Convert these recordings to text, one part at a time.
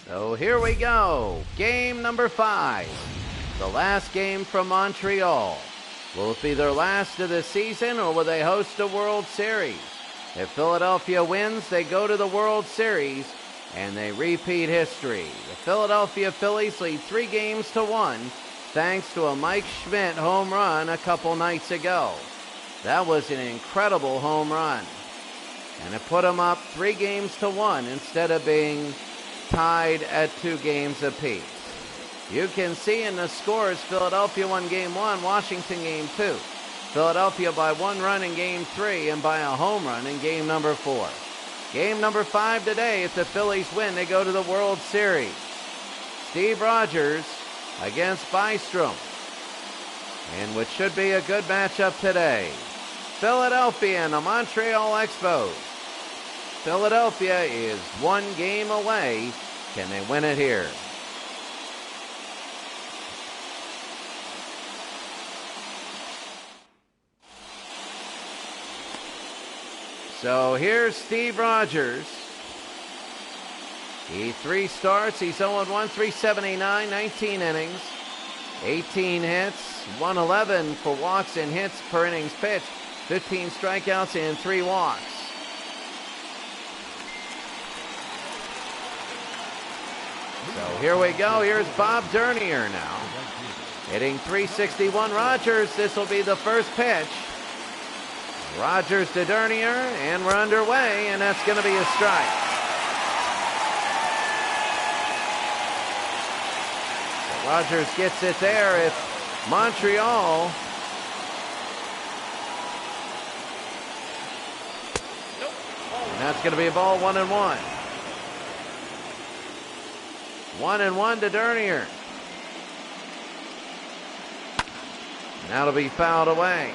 So here we go. Game number 5. The last game from Montreal. Will it be their last of the season, or will they host a World Series? If Philadelphia wins, they go to the World Series, and they repeat history. The Philadelphia Phillies lead 3-1, thanks to a Mike Schmidt home run a couple nights ago. That was an incredible home run. And it put them up 3-1 instead of being tied at 2 games apiece. You can see in the scores, Philadelphia won Game 1, Washington Game 2. Philadelphia by 1 run in Game 3 and by a home run in Game number 4. Game number 5 today, if the Phillies win, they go to the World Series. Steve Rogers against Bystrom, in which should be a good matchup today. Philadelphia and the Montreal Expos. Philadelphia is 1 game away. Can they win it here? So here's Steve Rogers. He 3 starts. He's 0-1, 379, 19 innings, 18 hits, 111 for walks and hits per innings pitched, 15 strikeouts and 3 walks. So here we go. Here's Bob Dernier now. Hitting .361. Rogers, this will be the first pitch. Rogers to Dernier, and we're underway, and that's going to be a strike. So Rogers gets it there. If Montreal and that's going to be a ball, 1-1. 1-1 to Dernier. And that'll be fouled away.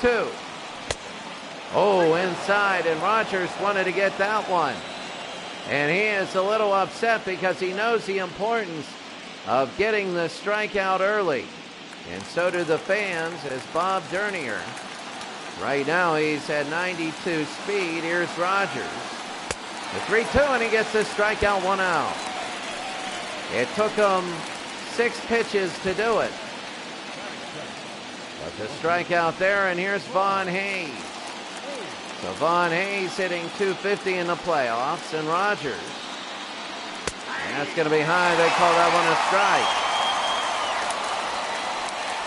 Two. Oh, inside, and Rogers wanted to get that one. And he is a little upset because he knows the importance of getting the strikeout early. And so do the fans, as Bob Dernier. Right now he's at 92 speed. Here's Rogers. The 3-2, and he gets the strikeout, 1 out. It took him 6 pitches to do it. But the strikeout there, and here's Von Hayes. So Von Hayes hitting .250 in the playoffs, and Rogers. And that's going to be high. They call that one a strike.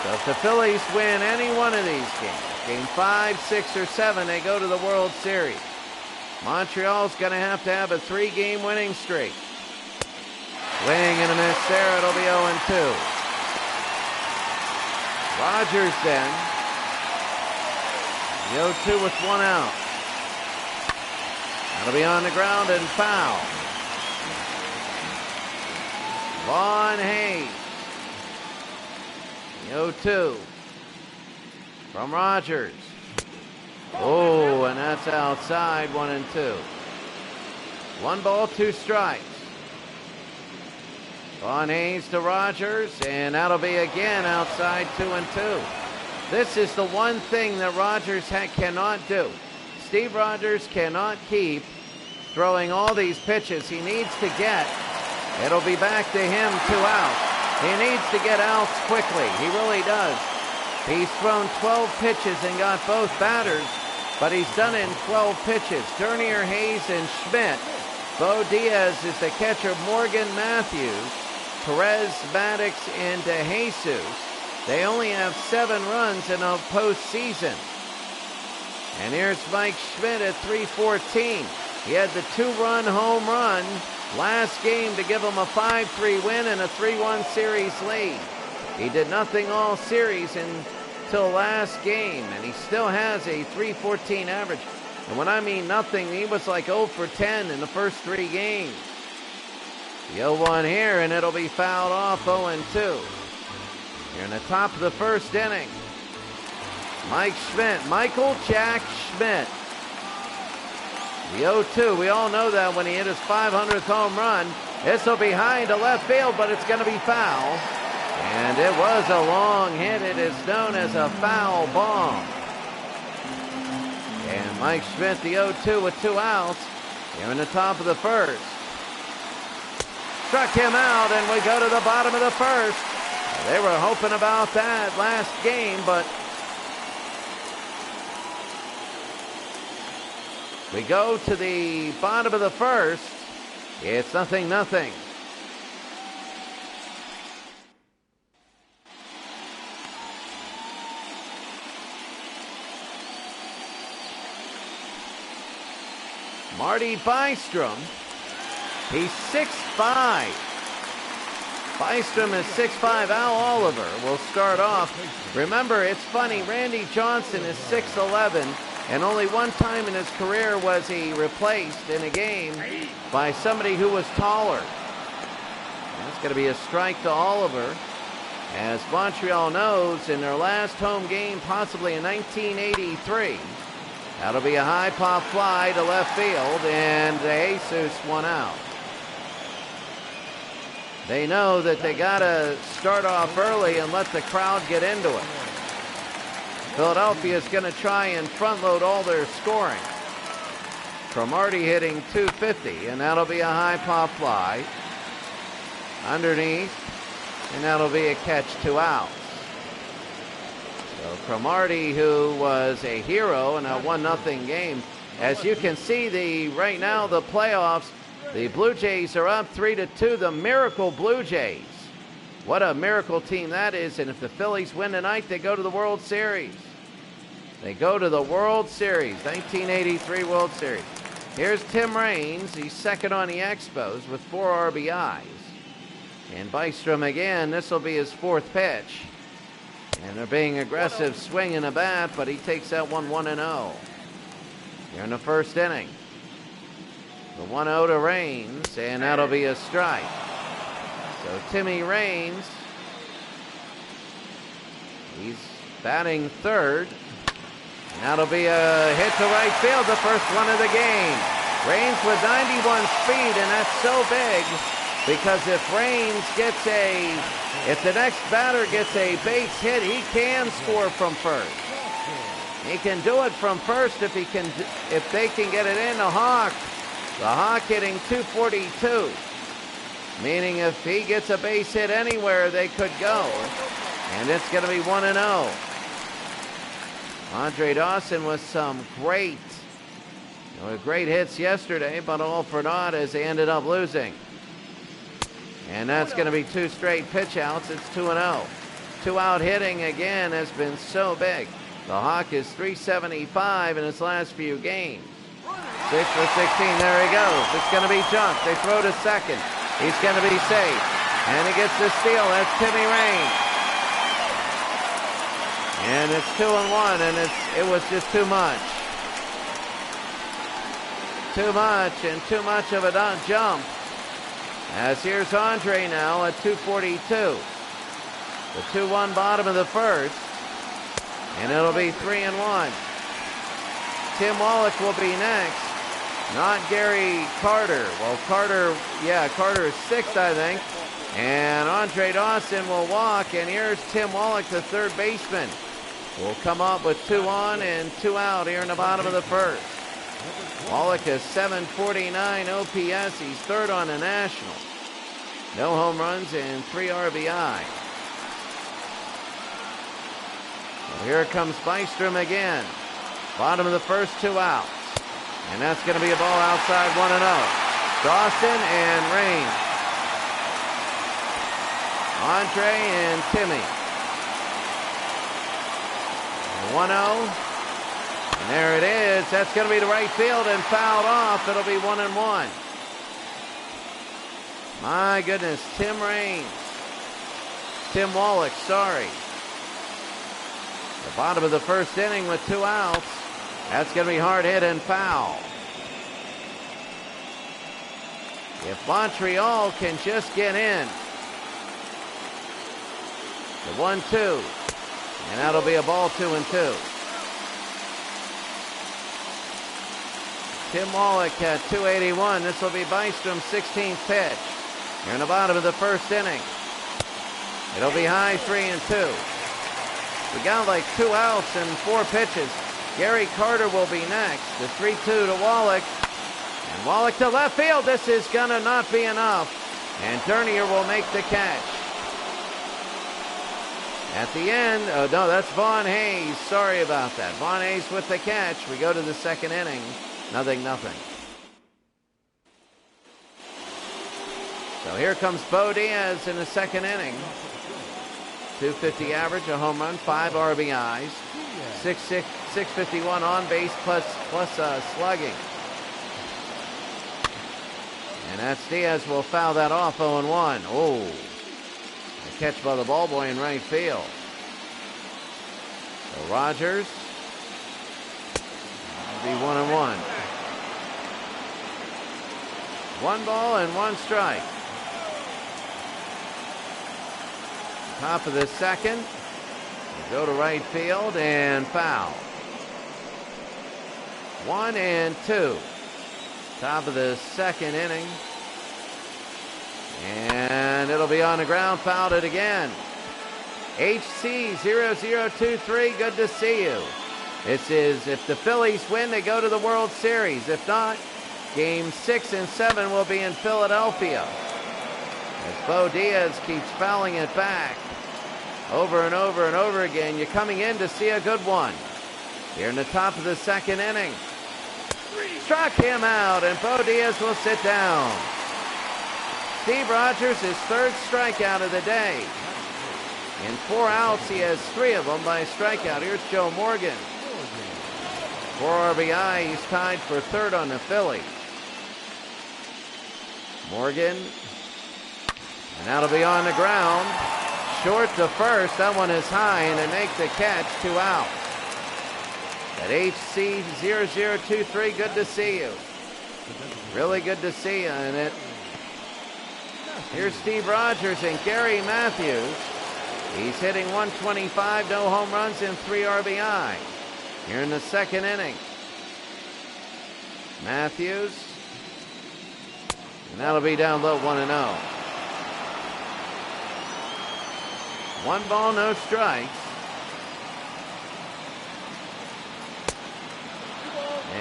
So if the Phillies win any one of these games, game 5, 6, or 7, they go to the World Series. Montreal's going to have a 3-game winning streak. Swing and a miss there. It'll be 0-2. Rogers then. The 0-2 with 1 out. That'll be on the ground and foul. Von Hayes. The 0-2 from Rogers. Oh, and that's outside, 1-2. 1 ball, 2 strikes. Von Hayes to Rogers, and that'll be again outside, 2-2. This is the one thing that Rogers cannot do. Steve Rogers cannot keep throwing all these pitches. He needs to get, it'll be back to him, 2 outs. He needs to get outs quickly. He really does. He's thrown 12 pitches and got both batters, but he's done it in 12 pitches. Dernier, Hayes, and Schmidt. Bo Diaz is the catcher. Morgan, Matthews, Perez, Maddox, and DeJesus. They only have 7 runs in a postseason. And here's Mike Schmidt at .314. He had the 2-run home run last game to give him a 5-3 win and a 3-1 series lead. He did nothing all series until last game, and he still has a .314 average. And when I mean nothing, he was like 0 for 10 in the first 3 games. The 0-1 here, and it'll be fouled off, 0-2. Here in the top of the first inning. Mike Schmidt, Michael Jack Schmidt. The 0-2, we all know that when he hit his 500th home run. This will be high into left field, but it's going to be foul. And it was a long hit. It is known as a foul bomb. And Mike Schmidt, the 0-2 with 2 outs. Here in the top of the first. Struck him out, and we go to the bottom of the first. They were hoping about that last game, but we go to the bottom of the first. It's 0-0. Marty Bystrom, he's 6'5". Bystrom is 6'5". Al Oliver will start off. Remember, it's funny, Randy Johnson is 6'11", and only one time in his career was he replaced in a game by somebody who was taller. That's going to be a strike to Oliver. As Montreal knows, in their last home game, possibly in 1983, that'll be a high pop fly to left field, and Jesus one out. They know that they got to start off early and let the crowd get into it. Philadelphia is going to try and front load all their scoring. Cromartie hitting .250, and that'll be a high pop fly underneath, and that'll be a catch, 2 outs. So Cromartie, who was a hero in a 1-0 game, as you can see, right now the playoffs, the Blue Jays are up 3-2. The Miracle Blue Jays. What a miracle team that is! And if the Phillies win tonight, they go to the World Series. They go to the World Series, 1983 World Series. Here's Tim Raines. He's second on the Expos with 4 RBIs. And Bystrom again. This will be his 4th pitch. And they're being aggressive, swinging a bat, but he takes that one 1-0. Here in the first inning. The 1-0 to Raines, and that'll be a strike. So Timmy Raines, he's batting 3rd. And that'll be a hit to right field, the first one of the game. Raines with 91 speed, and that's so big because if the next batter gets a base hit, he can score from first. He can do it from first if they can get it in. The Hawk hitting .242, meaning if he gets a base hit anywhere, they could go. And it's going to be 1-0. Andre Dawson with some great hits yesterday, but all for naught as they ended up losing. And that's going to be 2 straight pitch outs. It's 2-0. 2-out hitting again has been so big. The Hawk is .375 in his last few games. 6 for 16. There he goes. It's going to be junked. They throw to second. He's going to be safe. And he gets the steal. That's Timmy Raines. And it's 2-1, and it was just too much. Too much, and too much of a jump. As here's Andre now at .242. The 2-1 bottom of the first. And it'll be 3-1. Tim Wallach will be next. Not Gary Carter. Well, Carter is 6th, I think. And Andre Dawson will walk. And here's Tim Wallach, the 3rd baseman. Will come up with 2 on and 2 out here in the bottom of the first. Wallach is .749 OPS. He's 3rd on the National. No home runs and 3 RBI. Well, here comes Bystrom again. Bottom of the first, 2 outs. And that's going to be a ball outside, 1-0. Dawson and Raines. Andre and Timmy. 1-0. And there it is. That's going to be to right field and fouled off. It'll be 1-1. My goodness, Tim Wallach, sorry. The bottom of the first inning with 2 outs. That's going to be hard hit and foul. If Montreal can just get in. The 1-2. And that'll be a ball 2-2. Tim Wallach at 281. This will be Bystrom's 16th pitch. Here in the bottom of the first inning. It'll be high 3-2. We got like 2 outs and 4 pitches. Gary Carter will be next. The 3-2 to Wallach. And Wallach to left field. This is gonna not be enough. And Dernier will make the catch. At the end, oh no, that's Vaughn Hayes. Sorry about that. Vaughn Hayes with the catch. We go to the second inning. 0-0. So here comes Bo Diaz in the second inning. 250 average, a home run, 5 RBIs, 651 on base plus slugging. And that's Diaz will foul that off. 0-1. Oh, a catch by the ball boy in right field. So Rogers will be 1-1. 1 ball and 1 strike. Top of the second. We go to right field and foul. 1-2. Top of the second inning. And it'll be on the ground. Fouled it again. HC0023, good to see you. This is, if the Phillies win, they go to the World Series. If not, Game 6 and 7 will be in Philadelphia. As Bo Diaz keeps fouling it back over and over and over again. You're coming in to see a good one. Here in the top of the second inning. Struck him out, and Bo Diaz will sit down. Steve Rogers, his 3rd strikeout of the day. In 4 outs, he has 3 of them by strikeout. Here's Joe Morgan. 4 RBI, he's tied for 3rd on the Phillies. Morgan, and that'll be on the ground. Short to first, that one is high, and they make the catch. 2 out. At HC0023, good to see you. Really good to see you. And it. Here's Steve Rogers and Gary Matthews. He's hitting 125, no home runs and 3 RBI. Here in the second inning. Matthews. And that'll be down low, 1-0. 1 ball, no strikes.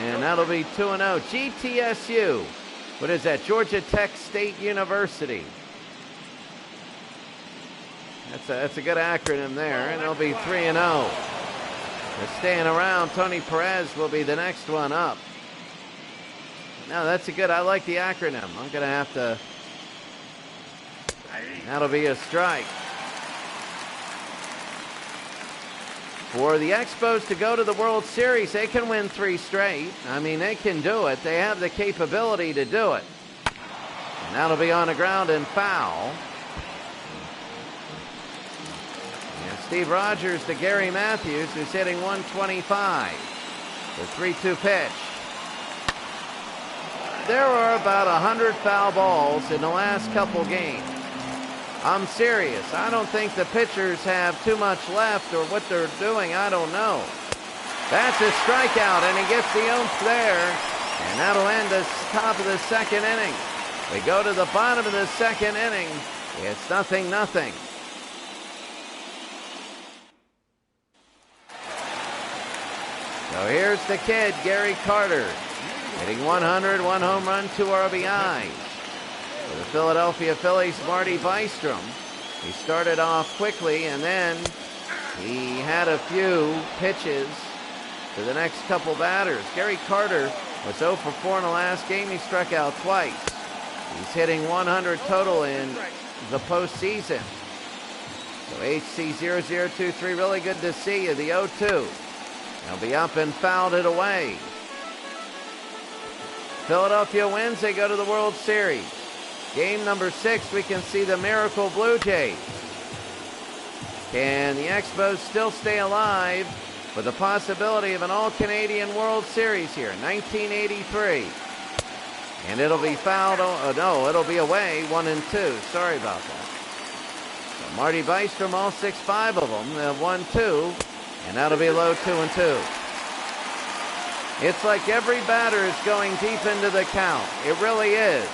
And that'll be 2-0. GTSU. What is that? Georgia Tech State University. That's a good acronym there. And it'll be 3-0. They're staying around. Tony Perez will be the next one up. No, that's a good. I like the acronym. I'm going to have to. That'll be a strike. For the Expos to go to the World Series, they can win 3 straight. I mean, they can do it. They have the capability to do it. And that'll be on the ground and foul. And Steve Rogers to Gary Matthews, who's hitting 125. The 3-2 pitch. There are about 100 foul balls in the last couple games. I'm serious. I don't think the pitchers have too much left, or what they're doing, I don't know. That's a strikeout, and he gets the oomph there. And that'll end the top of the second inning. We go to the bottom of the second inning. It's 0-0. So here's the kid, Gary Carter, hitting 100, 1 home run, 2 RBIs. For the Philadelphia Phillies, Marty Bystrom. He started off quickly, and then he had a few pitches to the next couple batters. Gary Carter was 0 for 4 in the last game. He struck out twice. He's hitting 100 total in the postseason. So HC0023, really good to see you. The 0-2. He'll be up and fouled it away. Philadelphia wins. They go to the World Series. Game number 6, we can see the Miracle Blue Jays. Can the Expos still stay alive with the possibility of an All-Canadian World Series here, 1983? And it'll be fouled. Oh, no, it'll be away, 1-2. Sorry about that. So Marty Bystrom, all 6-5 of them. They'll have 1-2, and that'll be low 2-2. It's like every batter is going deep into the count. It really is.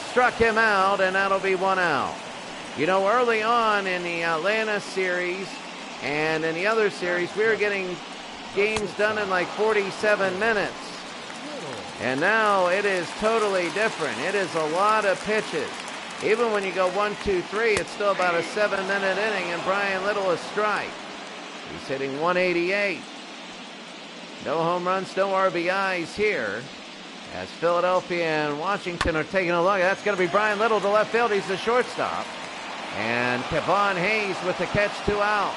Struck him out, and that'll be 1 out. You know, early on in the Atlanta series and in the other series, we were getting games done in like 47 minutes. And now it is totally different. It is a lot of pitches. Even when you go 1, 2, 3, it's still about a 7-minute inning, and Brian Little a strike. He's hitting 188. No home runs, no RBIs here, as Philadelphia and Washington are taking a look. That's going to be Brian Little to left field. He's the shortstop. And Vaughn Hayes with the catch, 2 outs.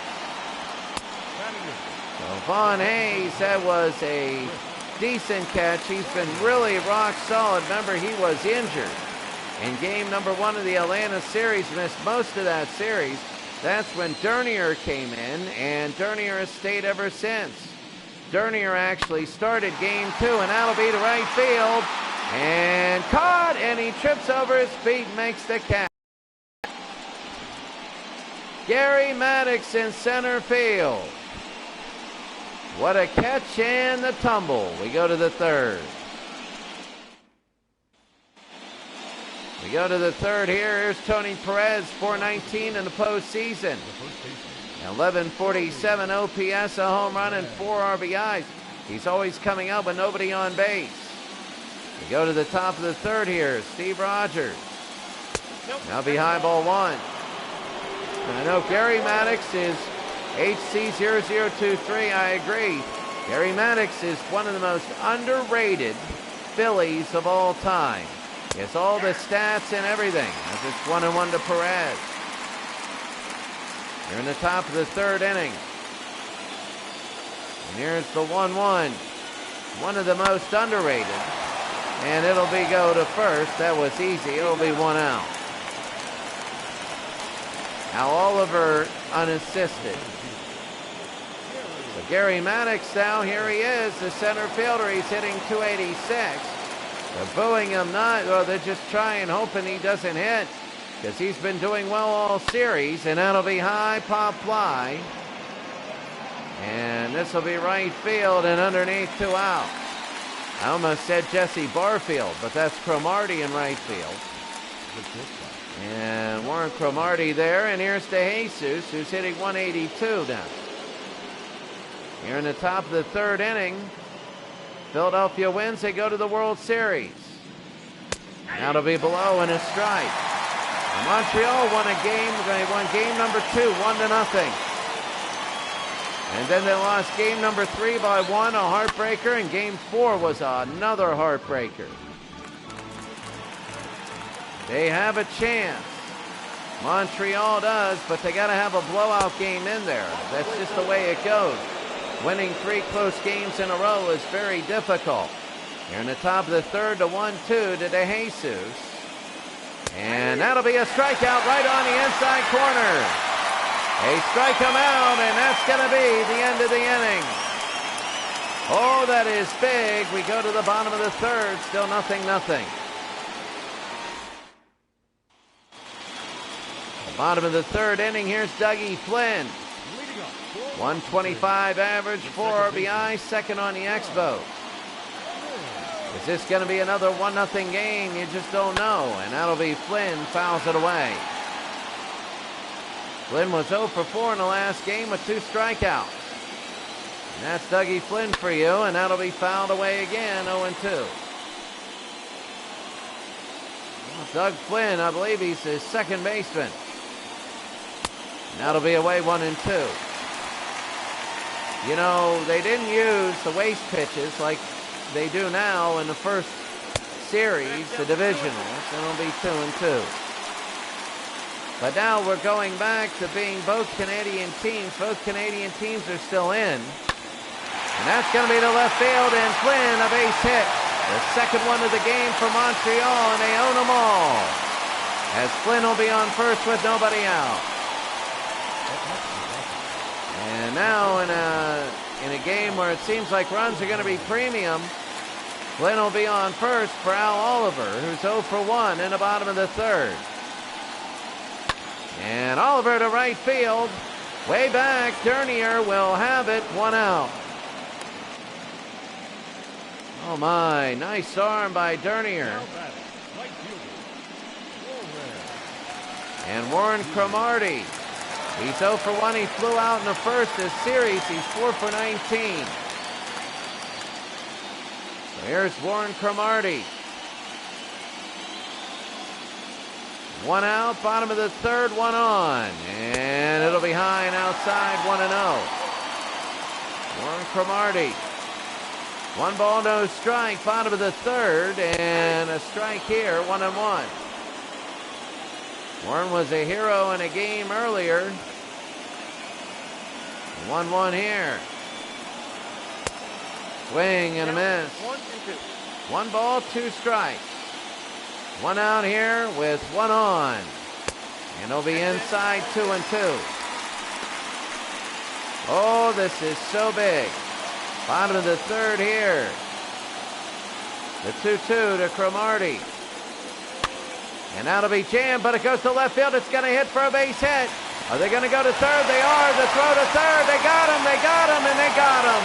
So Vaughn Hayes, that was a decent catch. He's been really rock solid. Remember, he was injured in game number 1 of the Atlanta series, missed most of that series. That's when Dernier came in, and Dernier has stayed ever since. Dernier actually started game 2, and that'll be to right field. And caught, and he trips over his feet and makes the catch. Gary Maddox in center field. What a catch and the tumble. We go to the third. We go to the third here. Here's Tony Perez, 419 in the postseason. 1147 OPS, a home run, and 4 RBIs. He's always coming up with nobody on base. We go to the top of the third here. Steve Rogers. Now behind ball 1. And I know Gary Maddox is HC0023. I agree. Gary Maddox is one of the most underrated Phillies of all time. He has all the stats and everything. As it's 1-1 to Perez. You're in the top of the third inning. And here's the 1-1. One of the most underrated. And it'll be go to first. That was easy. It'll be 1 out. Now Oliver unassisted. So Gary Maddox now, here he is, the center fielder. He's hitting 286. They're booing him not, or they're just trying, hoping he doesn't hit, because he's been doing well all series, and that'll be high pop fly. And this will be right field, and underneath 2 out. I almost said Jesse Barfield, but that's Cromartie in right field. And Warren Cromartie there, and here's DeJesus, who's hitting 182 now. Here in the top of the third inning, Philadelphia wins, they go to the World Series. Now it'll be below and a strike. And Montreal won a game, they won game number 2, 1-0. And then they lost game number 3 by 1, a heartbreaker, and game 4 was another heartbreaker. They have a chance. Montreal does, but they got to have a blowout game in there. That's just the way it goes. Winning 3 close games in a row is very difficult. Here in the top of the third, the 1-2 to DeJesus. And that'll be a strikeout right on the inside corner. They strike him out, and that's going to be the end of the inning. Oh, that is big. We go to the bottom of the third, still 0-0. Bottom of the third inning, here's Dougie Flynn. 125 average, 4 RBI, second on the Expos. Is this going to be another 1-0 game? You just don't know. And that'll be Flynn, fouls it away. Flynn was 0 for 4 in the last game with 2 strikeouts. And that's Dougie Flynn for you, and that'll be fouled away again, 0-2. Doug Flynn, I believe he's his second baseman. And that'll be away 1-2. You know, they didn't use the waste pitches like they do now in the first series, the divisionals. It'll be 2-2. But now we're going back to being both Canadian teams. Both Canadian teams are still in. And that's going to be to left field, and Flynn, a base hit. The second one of the game for Montreal, and they own them all. As Flynn will be on first with nobody out. And now in a game where it seems like runs are going to be premium, Flynn will be on first for Al Oliver, who's 0 for 1 in the bottom of the third. And Oliver to right field. Way back, Dernier will have it, 1 out. Oh my, nice arm by Dernier. And Warren Cromartie. He's 0 for 1. He flew out in the first this series. He's 4 for 19. So here's Warren Cromartie. One out, bottom of the third, one on. And it'll be high and outside, 1-0. Warren Cromartie. One ball, no strike, bottom of the third, and a strike here, 1-1. Warren was a hero in a game earlier. 1-1 here. Swing and a miss. 1 ball, 2 strikes. 1 out here with 1 on. And it'll be inside 2-2. Oh, this is so big. Bottom of the third here. The 2-2 to Cromartie. And that'll be jammed, but it goes to left field. It's going to hit for a base hit. Are they going to go to third? They are. The throw to third. They got him, and they got him.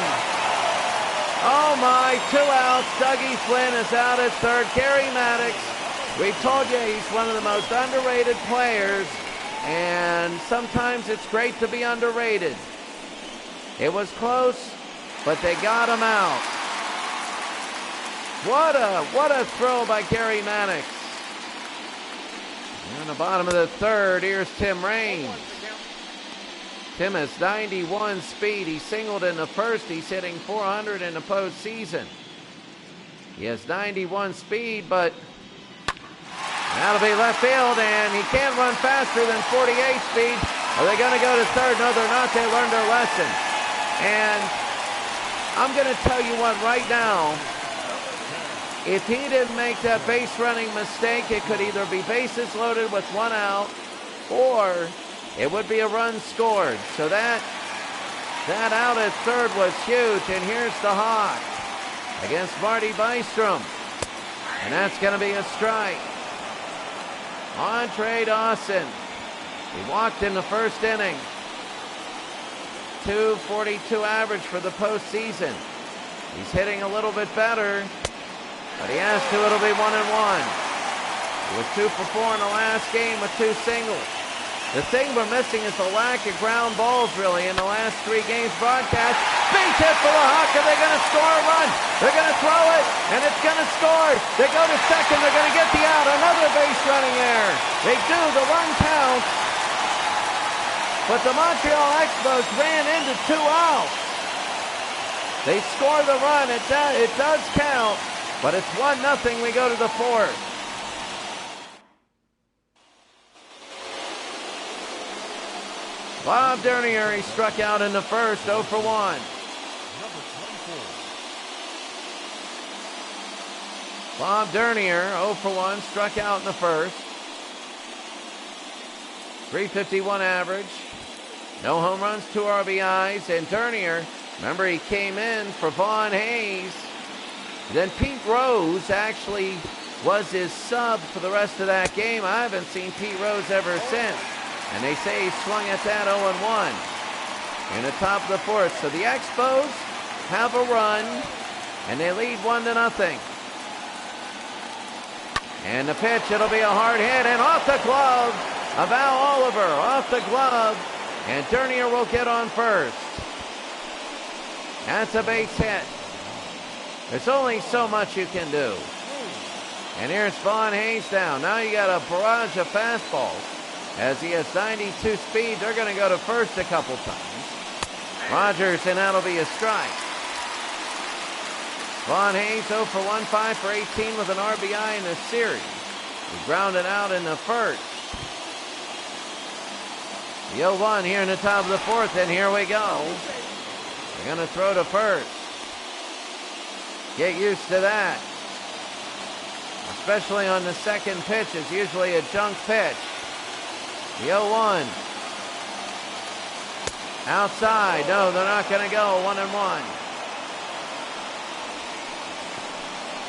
Oh, my. 2 outs. Dougie Flynn is out at third. Gary Maddox, we told you he's one of the most underrated players, and sometimes it's great to be underrated. It was close, but they got him out. What a throw by Gary Maddox. In the bottom of the third, here's Tim Raines. Tim has 91 speed. He singled in the first. He's hitting 400 in the postseason. He has 91 speed, but that'll be left field, and he can't run faster than 48 speed. Are they going to go to third? No, they're not. They learned their lesson. And I'm going to tell you what right now. If he didn't make that base running mistake, it could either be bases loaded with 1 out, or it would be a run scored. So that out at third was huge. And here's the Hawk against Marty Bystrom. And that's going to be a strike. Andre Dawson. He walked in the first inning. .242 average for the postseason. He's hitting a little bit better, but he has to. It'll be 1-1. He was 2 for 4 in the last game with 2 singles. The thing we're missing is the lack of ground balls, really, in the last 3 games broadcast. Base hit for the Hawk. Are they going to score a run? They're going to throw it, and it's going to score. They go to second. They're going to get the out. Another base running error. They do. The run counts. But the Montreal Expos ran into 2 outs. They score the run. It does count, but it's 1-0. We go to the 4th. Bob Dernier, he struck out in the first, 0 for 1. Bob Dernier, 0 for 1, struck out in the first. .351 average. No home runs, 2 RBIs. And Dernier, remember, he came in for Vaughn Hayes. Then Pete Rose actually was his sub for the rest of that game. I haven't seen Pete Rose ever since. And they say he swung at that 0-1 in the top of the 4th. So the Expos have a run, and they lead 1-0. And the pitch, it'll be a hard hit, and off the glove of Al Oliver, off the glove, and Dernier will get on first. That's a base hit. There's only so much you can do. And here's Vaughn Hayes down. Now you got a barrage of fastballs. As he has 92 speed, they're going to go to first a couple times. Rogers, and that'll be a strike. Vaughn Hayes 0 for 1, 5 for 18 with an RBI in the series. He grounded out in the first. The 0-1 here in the top of the 4th, and here we go. They're going to throw to first. Get used to that. Especially on the second pitch. It's usually a junk pitch. The 0-1. Outside. No, they're not going to go. 1-1.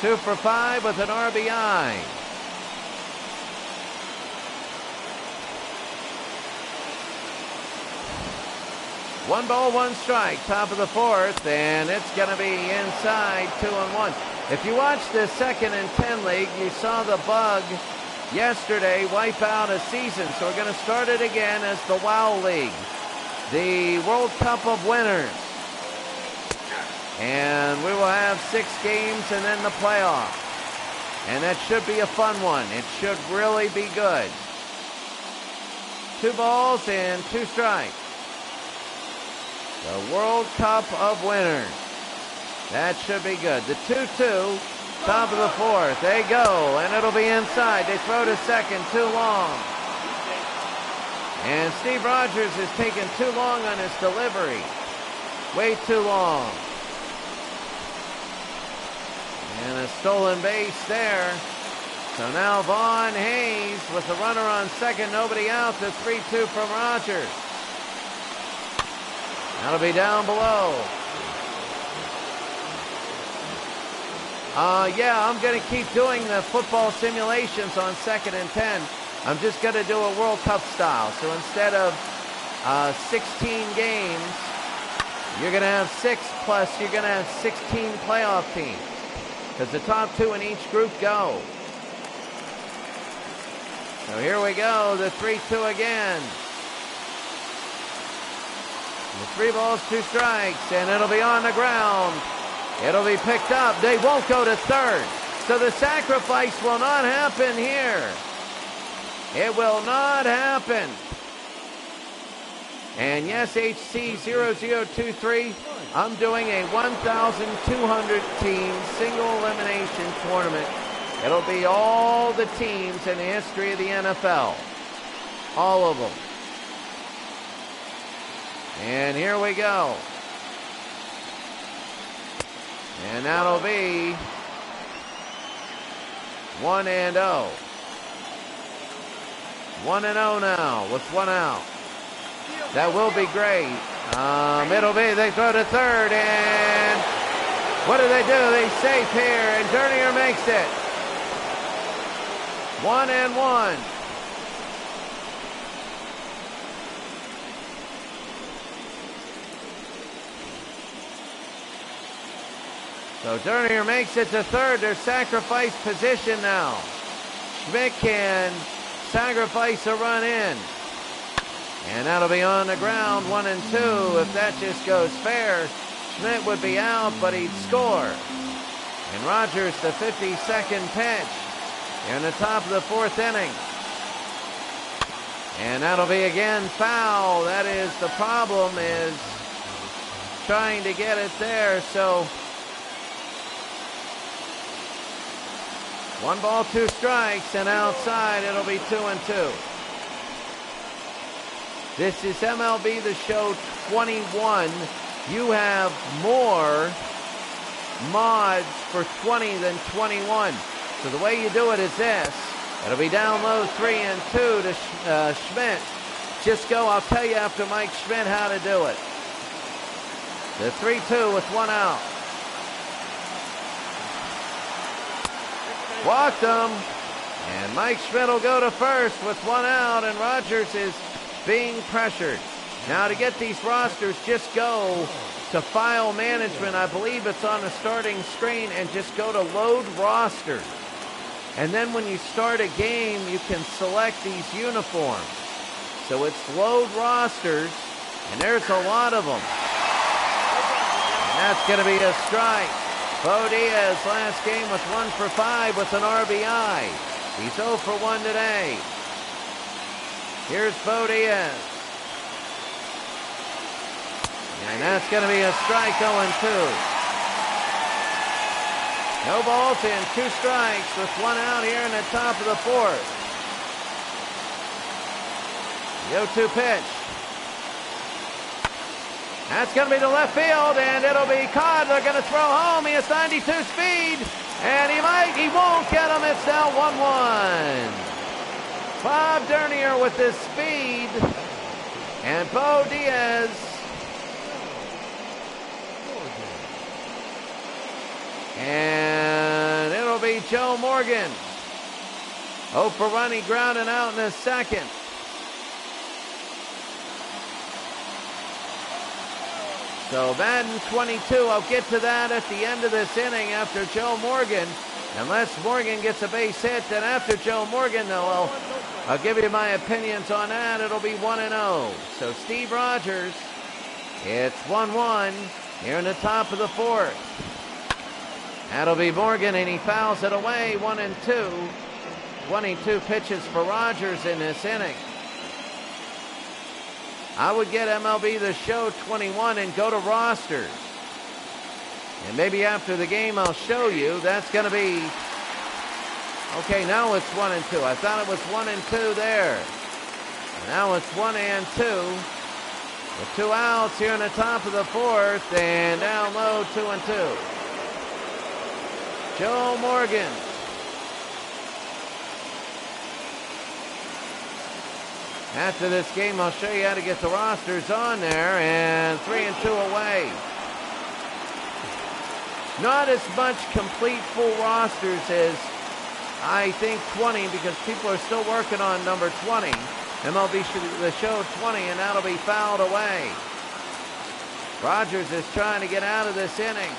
2 for 5 with an RBI. One ball, 1 strike. Top of the 4th, and it's going to be inside 2-1. If you watched the 2nd and 10 league, you saw the bug yesterday wipe out a season. So we're going to start it again as the WOW League, the World Cup of Winners. And we will have 6 games and then the playoff. And that should be a fun one. It should really be good. 2 balls and 2 strikes. The World Cup of Winners. That should be good. The 2-2, top of the 4th. They go, and it'll be inside. They throw to second, too long. And Steve Rogers has taken too long on his delivery. Way too long. And a stolen base there. So now Vaughn Hayes with the runner on second, nobody out. The 3-2 from Rogers. That'll be down below. Yeah, I'm going to keep doing the football simulations on 2nd and 10. I'm just going to do a World Cup style. So instead of 16 games, you're going to have 6 plus you're going to have 16 playoff teams. Because the top 2 in each group go. So here we go, the 3-2 again. The 3 balls, 2 strikes, and it'll be on the ground. It'll be picked up. They won't go to third. So the sacrifice will not happen here. It will not happen. And yes, HC0023, I'm doing a 1,200 team single elimination tournament. It'll be all the teams in the history of the NFL. All of them. And here we go. And that'll be 1-0. 1-0 now with 1 out. That will be great. It'll be, they throw to third, and what do? They safe here, and Dernier makes it. 1-1. So Dernier makes it to third. Their sacrifice position now. Schmidt can sacrifice a run in. And that'll be on the ground, 1-2. If that just goes fair, Schmidt would be out, but he'd score. And Rogers, the 52nd pitch in the top of the 4th inning. And that'll be again foul. That is the problem, is trying to get it there. So 1 ball, 2 strikes, and outside it'll be 2-2. This is MLB The Show 21. You have more mods for 20 than 21. So the way you do it is this. It'll be down low 3-2 to Schmidt. Just go, I'll tell you after Mike Schmidt how to do it. The 3-2 with 1 out. Walked him. And Mike Schmidt will go to first with 1 out, and Rogers is being pressured. Now to get these rosters, just go to File Management. I believe it's on the starting screen, and just go to Load Rosters. And then when you start a game, you can select these uniforms. So it's Load Rosters, and there's a lot of them. And that's going to be a strike. Bo Diaz last game with 1 for 5 with an RBI. He's 0 for 1 today. Here's Bo Diaz. And that's going to be a strike, 0-2. No balls and 2 strikes with 1 out here in the top of the 4th. The 0-2 pitch. That's going to be to left field, and it'll be caught. They're going to throw home. He has 92 speed, and he won't get him. It's now 1-1. Bob Dernier with his speed, and Bo Diaz. And it'll be Joe Morgan. 0 for 1, he grounded out in the 2nd. So Madden 22, I'll get to that at the end of this inning after Joe Morgan. Unless Morgan gets a base hit, then after Joe Morgan, though, I'll give you my opinions on that. It'll be 1-0. So Steve Rogers, it's 1-1 here in the top of the fourth. That'll be Morgan, and he fouls it away, 1-2. 22 pitches for Rogers in this inning. I would get MLB The Show 21 and go to rosters. And maybe after the game I'll show you. That's going to be... Okay, now it's 1-2. I thought it was 1-2 there. Now it's 1-2. With 2 outs here in the top of the fourth. And down low, 2-2. Joe Morgan. After this game, I'll show you how to get the rosters on there. And 3-2 away. Not as much complete full rosters as I think 20, because people are still working on number 20. MLB The Show 20, and that'll be fouled away. Rogers is trying to get out of this inning.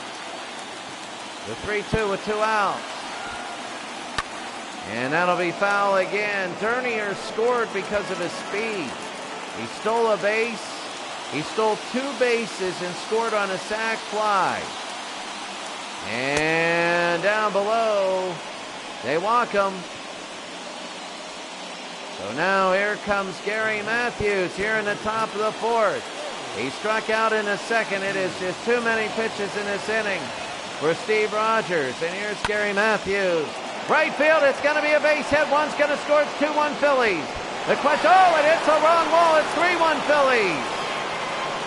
The 3-2 with 2 outs. And that'll be foul again. Dernier scored because of his speed. He stole a base. He stole 2 bases and scored on a sac fly. And down below, they walk him. So now here comes Gary Matthews here in the top of the fourth. He struck out in the second. It is just too many pitches in this inning for Steve Rogers. And here's Gary Matthews. Right field, it's going to be a base hit. One's going to score. It's 2-1 Phillies. The question, it hits a wrong wall. It's 3-1 Phillies.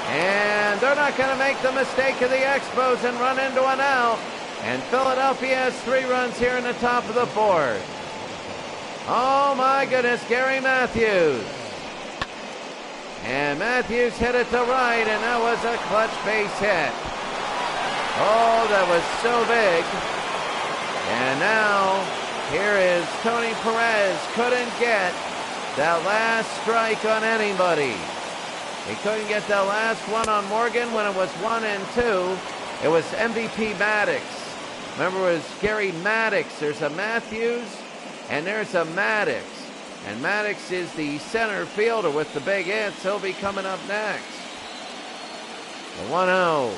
And they're not going to make the mistake of the Expos and run into an out. And Philadelphia has 3 runs here in the top of the fourth. Oh my goodness, Gary Matthews. And Matthews hit it to right, and that was a clutch base hit. Oh, that was so big. And now, here is Tony Perez. Couldn't get that last strike on anybody. He couldn't get that last one on Morgan when it was 1-2. It was MVP Maddox. Remember, it was Gary Maddox. There's a Matthews, and there's a Maddox. And Maddox is the center fielder with the big hits. He'll be coming up next. The 1-0.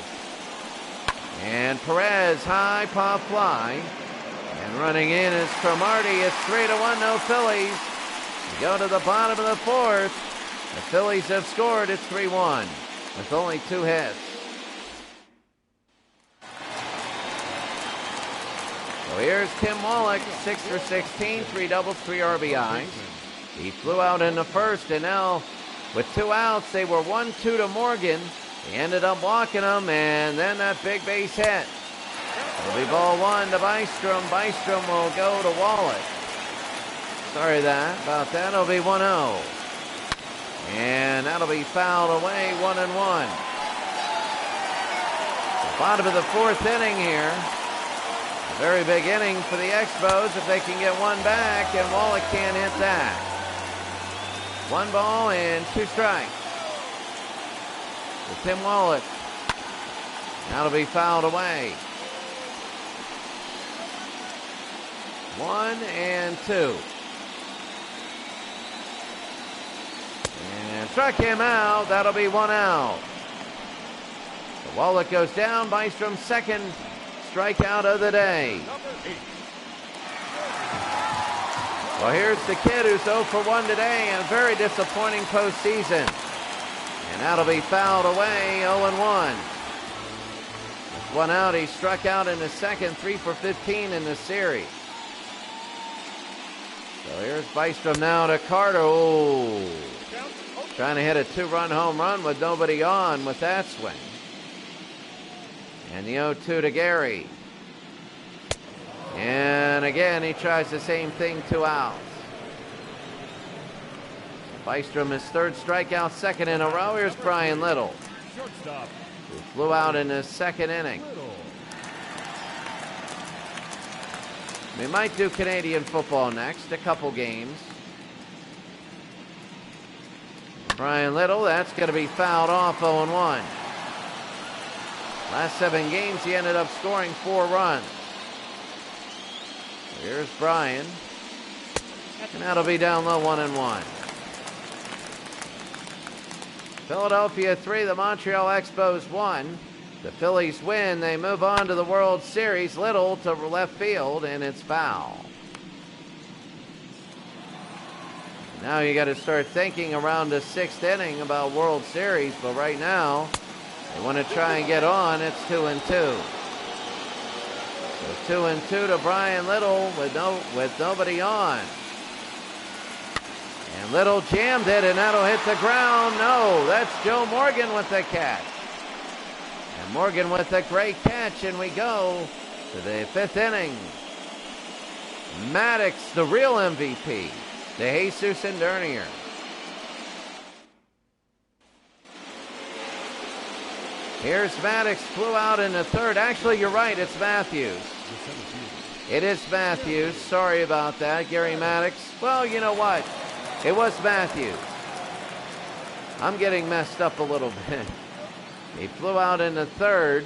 And Perez, high pop fly. And running in is Cromartie. It's 3-1, no Phillies. We go to the bottom of the fourth. The Phillies have scored. It's 3-1 with only 2 hits. So here's Tim Wallach, 6 for 16, 3 doubles, 3 RBIs. He flew out in the first, and now with 2 outs, they were 1-2 to Morgan. He ended up walking them, and then that big base hit. It'll be ball 1 to Bystrom. Bystrom will go to Wallach. Sorry about that. It'll be 1-0. And that'll be fouled away, 1-1. The bottom of the fourth inning here. A very big inning for the Expos if they can get one back, and Wallach can't hit that. 1 ball and 2 strikes. For Tim Wallach. That'll be fouled away. 1-2. And struck him out. That'll be 1 out. So Wallach goes down. Bystrom's second strikeout of the day. Well, here's the kid who's 0 for 1 today and a very disappointing postseason. And that'll be fouled away, 0-1. With 1 out, he struck out in the second, 3 for 15 in the series. So here's Bystrom now to Carter. Oh, trying to hit a 2-run home run with nobody on with that swing. And the 0-2 to Gary. And again, he tries the same thing, 2 outs. Bystrom, his 3rd strikeout, 2nd in a row. Here's Brian Little, who flew out in the 2nd inning. We might do Canadian football next, a couple games. Brian Little, that's going to be fouled off, 0-1. Last 7 games, he ended up scoring 4 runs. Here's Brian. And that'll be down low, 1-1. Philadelphia 3, the Montreal Expos 1. The Phillies win. They move on to the World Series. Little to left field, and it's foul. Now you got to start thinking around the 6th inning about World Series, but right now they want to try and get on. It's 2-2. So 2-2 to Brian Little with nobody on. And Little jammed it, and that'll hit the ground. No, that's Joe Morgan with the catch. And Morgan with a great catch, and we go to the 5th inning. Maddox, the real MVP. De Jesus and Dernier. Here's Maddox, flew out in the 3rd. Actually, you're right, it's Matthews. It is Matthews. Sorry about that, Gary Maddox. Well, you know what? It was Matthews. I'm getting messed up a little bit. He flew out in the 3rd.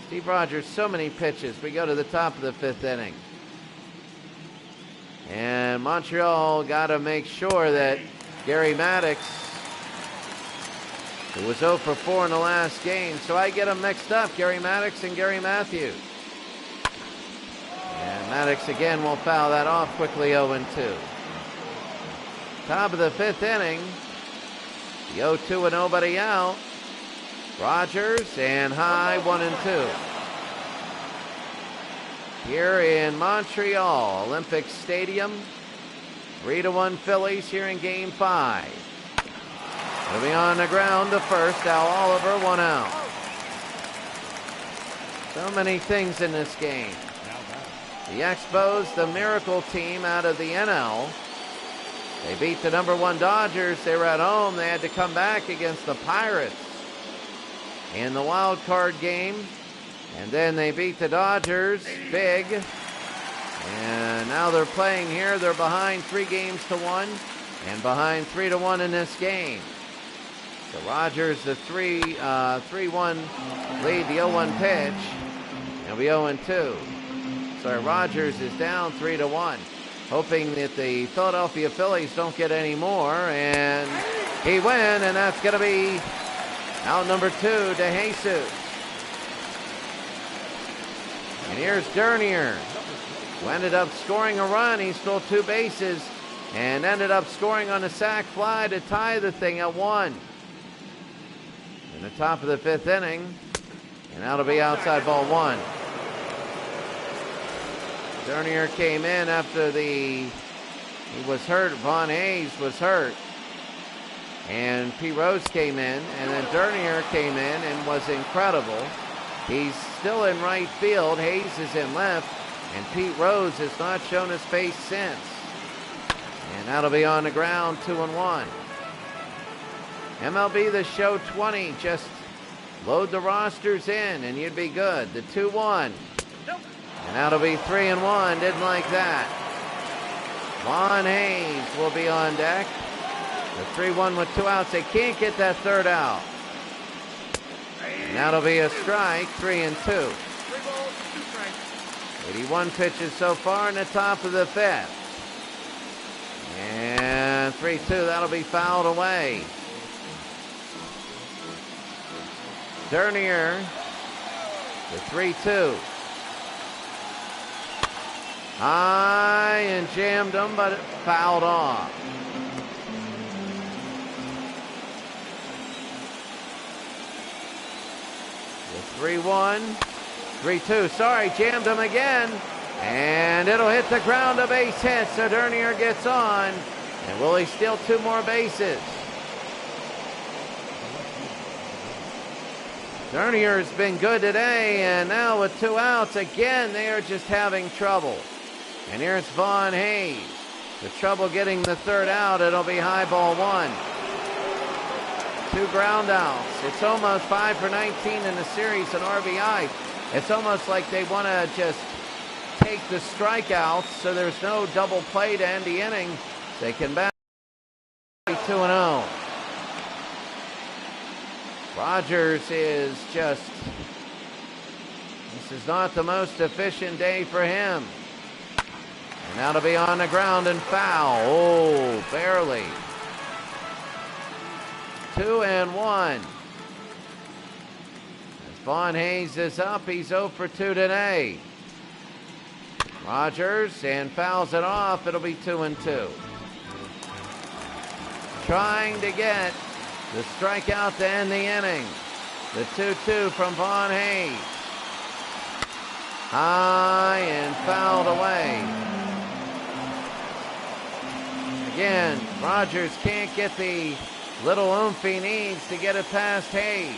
Steve Rogers, so many pitches. We go to the top of the 5th inning. And Montreal got to make sure that Gary Maddox, who was 0 for 4 in the last game, so I get them mixed up, Gary Maddox and Gary Matthews. And Maddox again will foul that off quickly, 0-2. Top of the 5th inning, the 0-2 and nobody out. Rogers and high, 1-2. Here in Montreal, Olympic Stadium, 3-1 Phillies here in Game 5. It'll be on the ground to first. Al Oliver, 1 out. So many things in this game. The Expos, the miracle team out of the NL. They beat the #1 Dodgers. They were at home. They had to come back against the Pirates in the wild card game. And then they beat the Dodgers big. And now they're playing here. They're behind 3-1 and behind 3-1 in this game. So Rogers, the 3-1 lead, the 0-1 pitch. It'll be 0-2. So Rogers is down 3-1. Hoping that the Philadelphia Phillies don't get any more. And he win, and that's going to be out number 2, De Jesus. And here's Dernier, who ended up scoring a run. He stole 2 bases and ended up scoring on a sac fly to tie the thing at 1. In the top of the 5th inning, and that'll be outside ball 1. Dernier came in after he was hurt. Von Hayes was hurt. And Pete Rose came in, and then Dernier came in and was incredible. He's still in right field. Hayes is in left, and Pete Rose has not shown his face since. And that'll be on the ground, 2-1. MLB The Show 20, just load the rosters in, and you'd be good. The 2-1. And that'll be 3-1. Didn't like that. Von Hayes will be on deck. The 3-1 with 2 outs. They can't get that 3rd out. And that'll be a strike, 3-2. 81 pitches so far in the top of the 5th. And 3-2, that'll be fouled away. Dernier, the 3-2. High and jammed him, but it fouled off. The 3-1, 3-2. Sorry, jammed him again. And it'll hit the ground, a base hit, so Dernier gets on. And will he steal 2 more bases? Dernier has been good today, and now with 2 outs, again, they are just having trouble. And here's Von Hayes. The trouble getting the 3rd out. It'll be high ball 1. 2 ground outs. It's almost 5 for 19 in the series in RBI. It's almost like they want to just take the strikeouts so there's no double play to end the inning. They can bat 2-0. Rogers is just, this is not the most efficient day for him. And that'll be on the ground and foul. Oh, barely. 2-1. As Vaughn Hayes is up, he's 0 for 2 today. Rogers and fouls it off. It'll be 2-2. Trying to get the strikeout to end the inning. The 2-2 from Vaughn Hayes. High and fouled away. Again, Rogers can't get the little oomph he needs to get it past Hayes.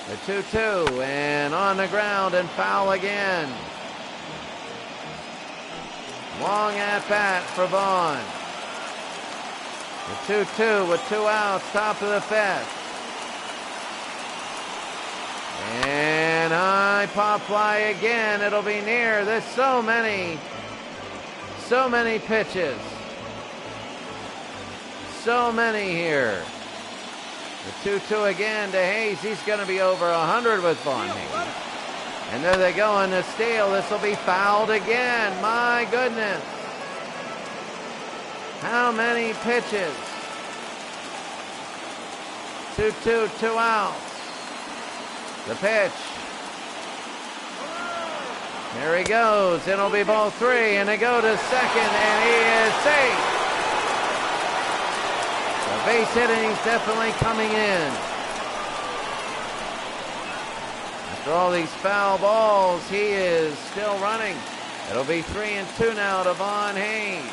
The 2-2 and on the ground and foul again. Long at bat for Vaughn. The 2-2 with 2 outs, top of the 5th. And high pop fly again. It'll be near. There's so many pitches. So many here. The 2-2 again to Hayes. He's going to be over 100 with Vaughn Hayes. And there they go in the steal. This will be fouled again. My goodness. How many pitches? 2-2, 2 outs. The pitch. There he goes. It'll be ball 3, and they go to second, and he is safe. The base hitting's definitely coming in. After all these foul balls, he is still running. It'll be 3-2 now to Vaughn Hayes.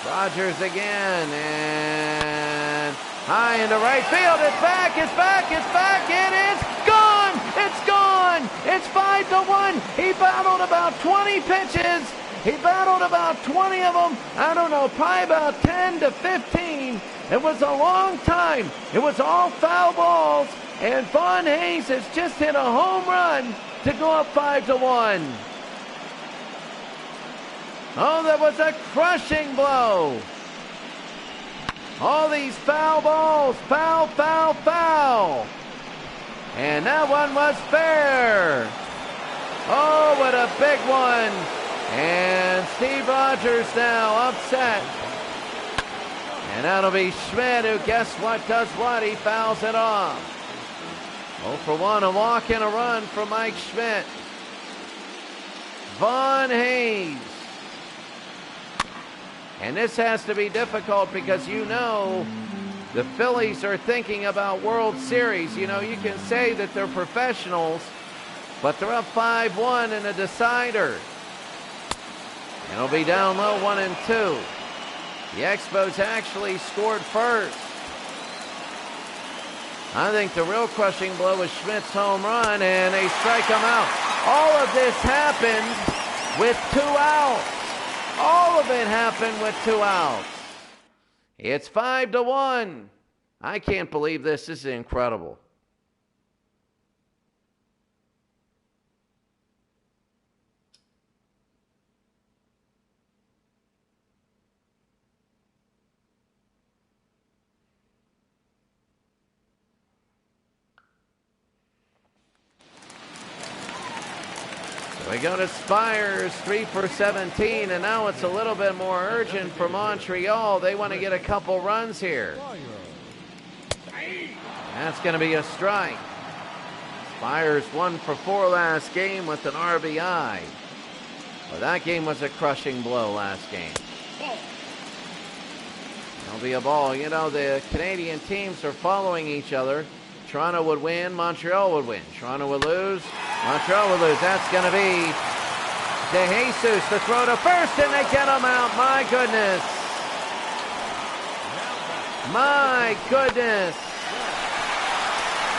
Rogers again, and high into right field. It's back, it's back, it's back. It is gone. It's gone. It's 5-1. He battled about 20 pitches. He battled about 20 of them. I don't know, probably about 10 to 15. It was a long time. It was all foul balls. And Vaughn Hayes has just hit a home run to go up 5-1. Oh, that was a crushing blow. All these foul balls, foul, foul, foul. And that one was fair. Oh, what a big one. And Steve Rogers now upset. And that'll be Schmidt, who guess what does what? He fouls it off. 0 for 1, a walk and a run for Mike Schmidt. Vaughn Hayes. And this has to be difficult because you know the Phillies are thinking about World Series. You know, you can say that they're professionals, but they're up 5-1 in a decider. And it'll be down low 1-2. The Expos actually scored first. I think the real crushing blow was Schmidt's home run, and they strike him out. All of this happened with 2 outs. All of it happened with 2 outs. It's 5-1. I can't believe this. This is incredible. We go to Spires, 3 for 17, and now it's a little bit more urgent for Montreal. They want to get a couple runs here. That's going to be a strike. Spires 1 for 4 last game with an RBI. Well, that game was a crushing blow last game. It'll be a ball. You know, the Canadian teams are following each other. Toronto would win, Montreal would win. Toronto would lose, Montreal would lose. That's going to be De Jesus to throw to first, and they get him out. My goodness. My goodness.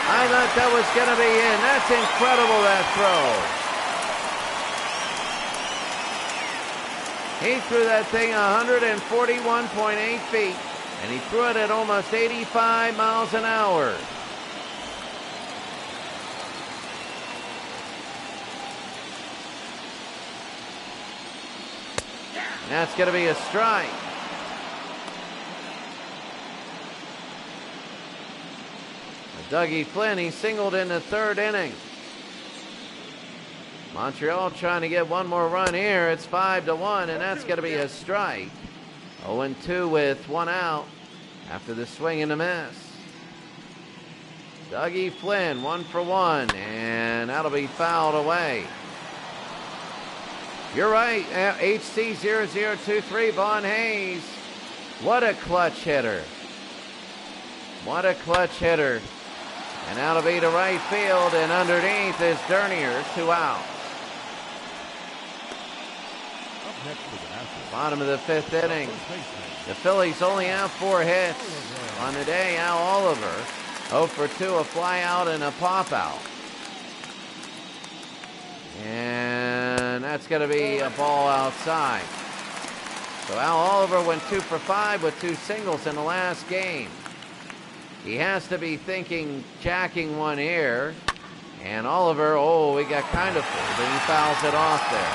I thought that was going to be in. That's incredible, that throw. He threw that thing 141.8 feet, and he threw it at almost 85 miles an hour. That's going to be a strike. Dougie Flynn, he singled in the third inning. Montreal trying to get one more run here. It's 5-1, and that's going to be a strike. 0-2 with one out after the swing and a miss. Dougie Flynn, 1 for 1, and that'll be fouled away. You're right, HC0023, Vaughn Hayes. What a clutch hitter. What a clutch hitter. And that'll be to right field, and underneath is Dernier, 2 out. Bottom of the 5th inning. The Phillies only have 4 hits on the day. Al Oliver, 0 for 2, a fly out and a pop out. And that's going to be a ball outside. So Al Oliver went 2 for 5 with 2 singles in the last game. He has to be thinking jacking one here. And Oliver, we got kind of full, but he fouls it off there.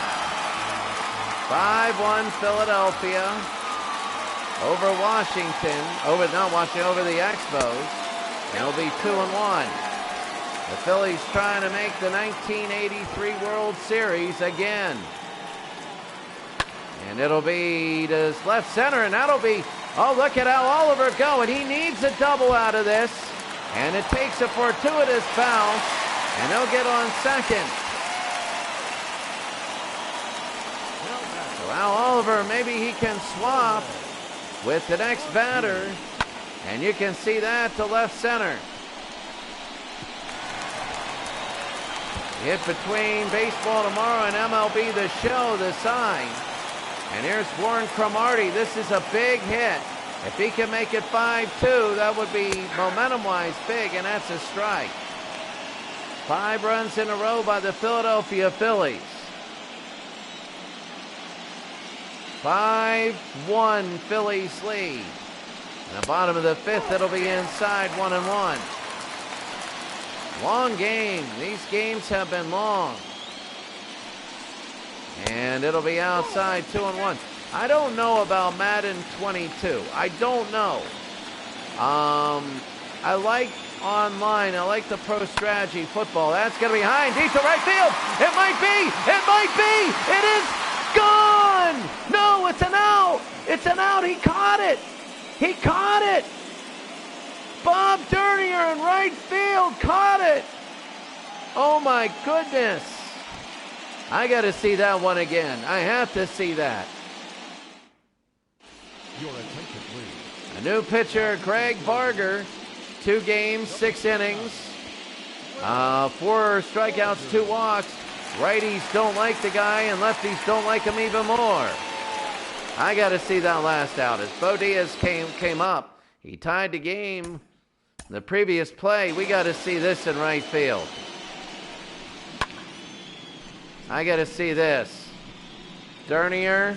5-1 Philadelphia over Washington, over the Expos. And it'll be 2-1. The Phillies trying to make the 1983 World Series again. And it'll be to left center, and that'll be, look at Al Oliver go, and he needs a double out of this. And it takes a fortuitous foul, and they'll get on second. So Al Oliver, maybe he can swap with the next batter, and you can see that to left center. Hit between Baseball Tomorrow and MLB The Show, the sign. And here's Warren Cromartie. This is a big hit. If he can make it 5-2, that would be momentum-wise big, and that's a strike. 5 runs in a row by the Philadelphia Phillies. 5-1 Phillies lead. In the bottom of the 5th, it'll be inside 1-1. Long game. These games have been long. And it'll be outside 2-1. I don't know about Madden 22. I don't know. I like online. I like the pro strategy football. That's going to be high and deep to right field. It might be. It might be. It is gone. No, it's an out. It's an out. He caught it. He caught it. Bob Dernier in right field caught it. Oh my goodness. I got to see that one again. I have to see that. A new pitcher, Greg Barger. 2 games, 6 innings. 4 strikeouts, 2 walks. Righties don't like the guy, and lefties don't like him even more. I got to see that last out. As Bo Diaz came up, he tied the game. The previous play, we got to see this in right field. I got to see this. Dernier.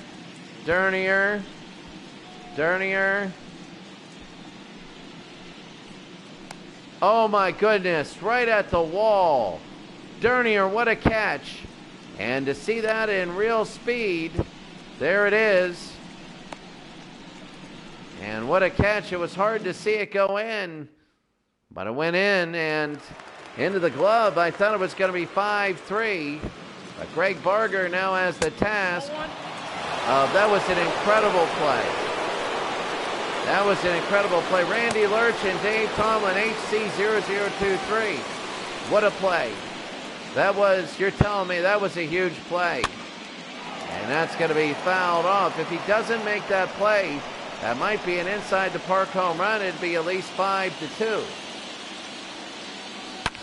Oh my goodness, right at the wall. Dernier, what a catch. And to see that in real speed, there it is. And what a catch. It was hard to see it go in, but it went in and into the glove. I thought it was going to be 5-3, but Greg Barger now has the task. That was an incredible play. That was an incredible play. Randy Lurch and Dave Tomlin, HC0023. What a play. That was, you're telling me that was a huge play. And that's going to be fouled off. If he doesn't make that play, that might be an inside the park home run. It'd be at least 5-2.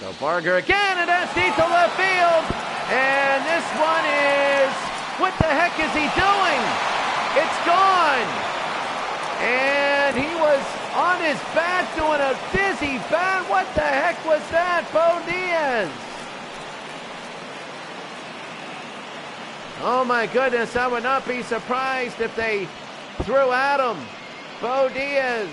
So Barger again, and that's deep to left field. And this one is, what the heck is he doing? It's gone. And he was on his bat doing a dizzy bat. What the heck was that, Bo Diaz? Oh my goodness, I would not be surprised if they threw at him. Bo Diaz.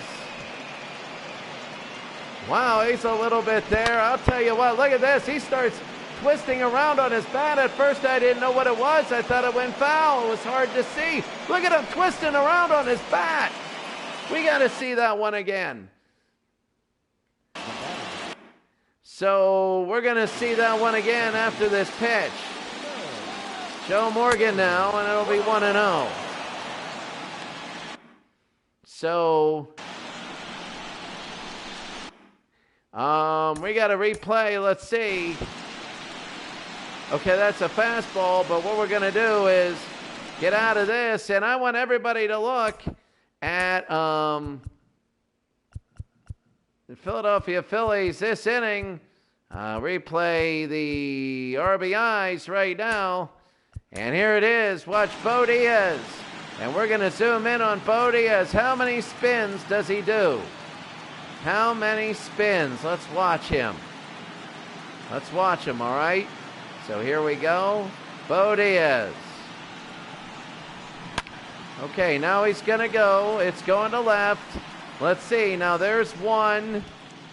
Wow, he's a little bit there. I'll tell you what, look at this. He starts twisting around on his bat. At first I didn't know what it was. I thought it went foul. It was hard to see. Look at him twisting around on his bat. We got to see that one again. So we're going to see that one again after this pitch. Joe Morgan now, and it'll be 1-0. So we got a replay. Let's see. Okay, that's a fastball, but what we're going to do is get out of this, and I want everybody to look at the Philadelphia Phillies this inning. Replay the RBIs right now, and here it is. Watch Bo Diaz, and we're going to zoom in on Bo Diaz. How many spins does he do? How many spins? Let's watch him. Let's watch him, all right? So here we go. Bo Diaz. Okay, now he's going to go. It's going to left. Let's see. Now there's one.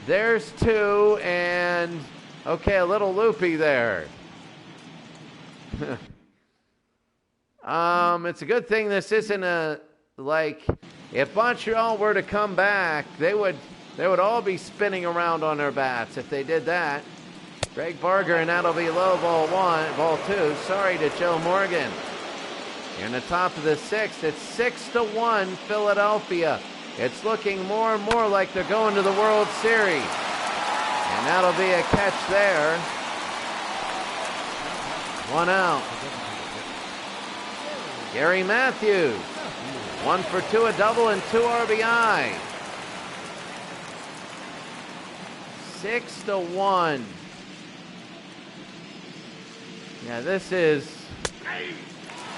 There's two. And, okay, a little loopy there. It's a good thing this isn't a, like, if Montreal were to come back, they would all be spinning around on their bats if they did that. Greg Barger, and that'll be low, ball two. Sorry to Joe Morgan. In the top of the sixth, it's 6-1 Philadelphia. It's looking more and more like they're going to the World Series. And that'll be a catch there. 1 out. Gary Matthews. 1 for 2, a double and 2 RBI. 6-1. Yeah, this is,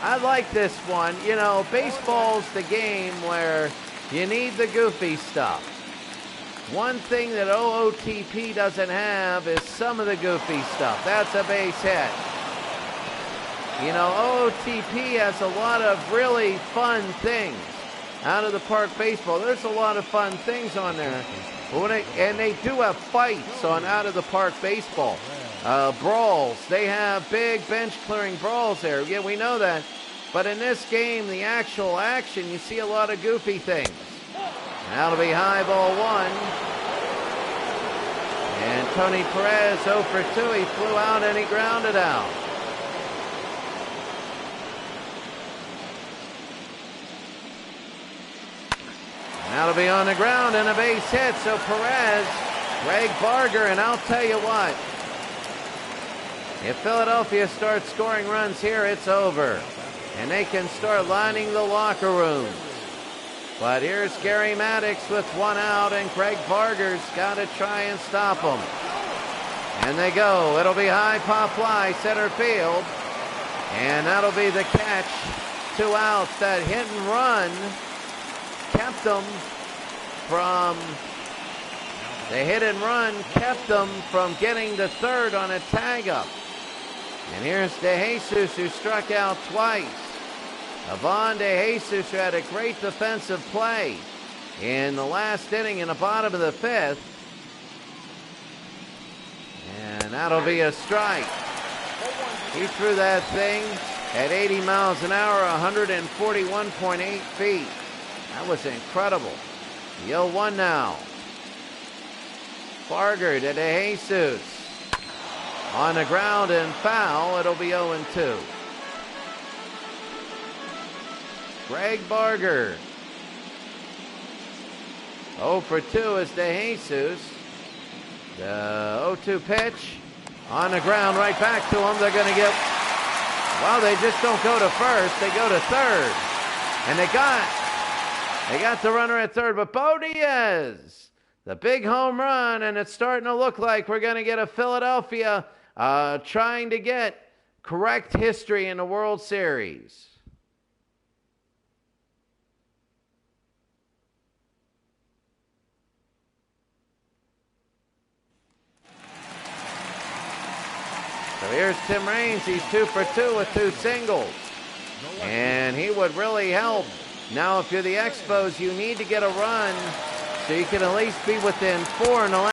I like this one. You know, baseball's the game where you need the goofy stuff. One thing that OOTP doesn't have is some of the goofy stuff. That's a base hit. You know, OOTP has a lot of really fun things. Out of the park baseball, there's a lot of fun things on there. And they do have fights on out of the park baseball. Brawls. They have big bench clearing brawls there. Yeah, we know that. But in this game, the actual action, you see a lot of goofy things. That'll be high, ball 1. And Tony Perez 0 for 2. He flew out and he grounded out. And that'll be on the ground and a base hit. So Perez, Greg Barger, and I'll tell you what. If Philadelphia starts scoring runs here, it's over. And they can start lining the locker rooms. But here's Gary Maddox with 1 out, and Greg Barger's got to try and stop him. And they go. It'll be high pop fly, center field. And that'll be the catch. 2 outs. That hit and run kept them from... The hit and run kept them from getting to third on a tag-up. And here's De Jesus, who struck out twice. Ivan De Jesus, who had a great defensive play in the last inning in the bottom of the 5th. And that'll be a strike. He threw that thing at 80 miles an hour, 141.8 feet. That was incredible. The 0-1 now. Barger to De Jesus. On the ground and foul, it'll be 0-2. Greg Barger. 0 for 2 is De Jesus. The 0-2 pitch. On the ground, right back to him. They're going to get, well, they just don't go to first. They go to third. And they got the runner at third. But Bo Diaz, the big home run, and it's starting to look like we're going to get a Philadelphia trying to get correct history in the World Series. So here's Tim Raines. He's 2 for 2 with 2 singles. And he would really help. Now, if you're the Expos, you need to get a run so you can at least be within 4 in the last.